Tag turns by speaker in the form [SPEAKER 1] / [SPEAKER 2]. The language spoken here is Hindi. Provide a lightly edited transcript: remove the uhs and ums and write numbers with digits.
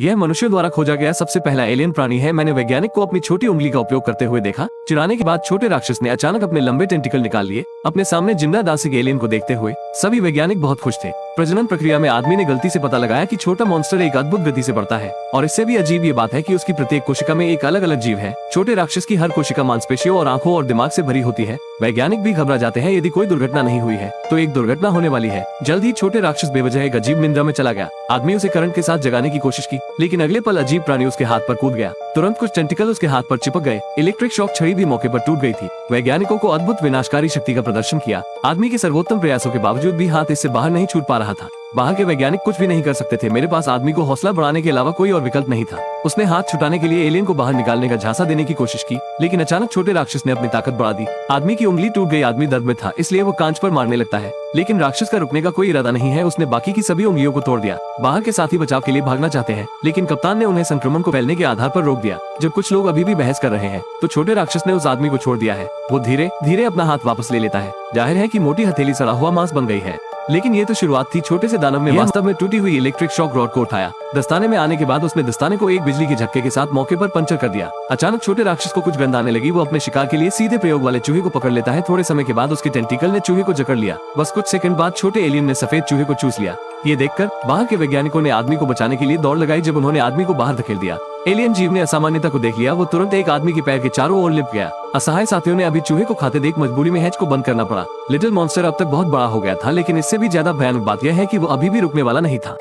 [SPEAKER 1] यह मनुष्यों द्वारा खोजा गया सबसे पहला एलियन प्राणी है। मैंने वैज्ञानिक को अपनी छोटी उंगली का उपयोग करते हुए देखा। चिढ़ाने के बाद छोटे राक्षस ने अचानक अपने लंबे टेंटिकल निकाल लिए। अपने सामने जिंदा दासिक एलियन को देखते हुए सभी वैज्ञानिक बहुत खुश थे। प्रजनन प्रक्रिया में आदमी ने गलती से पता लगाया कि छोटा मॉन्स्टर एक अद्भुत गति से बढ़ता है, और इससे भी अजीब ये बात है कि उसकी प्रत्येक कोशिका में एक अलग अलग जीव है। छोटे राक्षस की हर कोशिका मांसपेशियों और आंखों और दिमाग से भरी होती है। वैज्ञानिक भी घबरा जाते हैं। यदि कोई दुर्घटना नहीं हुई है तो एक दुर्घटना होने वाली है। जल्द ही छोटे राक्षस बेवजह एक अजीब निंद्रा में चला गया। आदमी उसे करंट के साथ जगाने की कोशिश की, लेकिन अगले पल अजीब प्राणी उसके हाथ पर कूद गया। तुरंत कुछ टेंटिकल उसके हाथ पर चिपक गए। इलेक्ट्रिक शॉक छड़ी भी मौके पर टूट गई थी। वैज्ञानिकों को अद्भुत विनाशकारी शक्ति का प्रदर्शन किया। आदमी के सर्वोत्तम प्रयासों के बावजूद भी हाथ इससे बाहर नहीं छूट पा रहा था। बाहर के वैज्ञानिक कुछ भी नहीं कर सकते थे। मेरे पास आदमी को हौसला बढ़ाने के अलावा कोई और विकल्प नहीं था। उसने हाथ छुटाने के लिए एलियन को बाहर निकालने का झांसा देने की कोशिश की, लेकिन अचानक छोटे राक्षस ने अपनी ताकत बढ़ा दी। आदमी की उंगली टूट गई। आदमी दर्द में था, इसलिए वो कांच पर मारने लगता है, लेकिन राक्षस का रुकने का कोई इरादा नहीं है। उसने बाकी की सभी उंगलियों को तोड़ दिया। बाहर के साथी बचाव के लिए भागना चाहते हैं, लेकिन कप्तान ने उन्हें संक्रमण को फैलने के आधार पर रोक दिया। जब कुछ लोग अभी भी बहस कर रहे हैं तो छोटे राक्षस ने उस आदमी को छोड़ दिया है। वो धीरे धीरे अपना हाथ वापस ले लेता है। जाहिर है कि मोटी हथेली सड़ा हुआ मांस बन गई है, लेकिन ये तो शुरुआत थी। छोटे से दानव ने वास्तव में टूटी हुई इलेक्ट्रिक शॉक रॉड को उठाया। दस्ताने में आने के बाद उसने दस्ताने को एक बिजली के झटके के साथ मौके पर पंचर कर दिया। अचानक छोटे राक्षस को कुछ गंध आने लगी। वो अपने शिकार के लिए सीधे प्रयोग वाले चूहे को पकड़ लेता है। थोड़े समय के बाद उसके टेंटिकल ने चूहे को जकड़ लिया। बस कुछ सेकंड बाद छोटे एलियन ने सफेद चूहे को चूस लिया। ये देखकर बाहर के वैज्ञानिकों ने आदमी को बचाने के लिए दौड़ लगाई। जब उन्होंने आदमी को बाहर धकेल दिया, एलियन जीव ने असामान्यता को देख लिया। वो तुरंत एक आदमी के पैर के चारों ओर लिप गया। असहाय साथियों ने अभी चूहे को खाते देख मजबूरी में हैच को बंद करना पड़ा। लिटिल मॉन्स्टर अब तक बहुत बड़ा हो गया था, लेकिन इससे भी ज्यादा भयानक बात यह है कि वो अभी भी रुकने वाला नहीं था।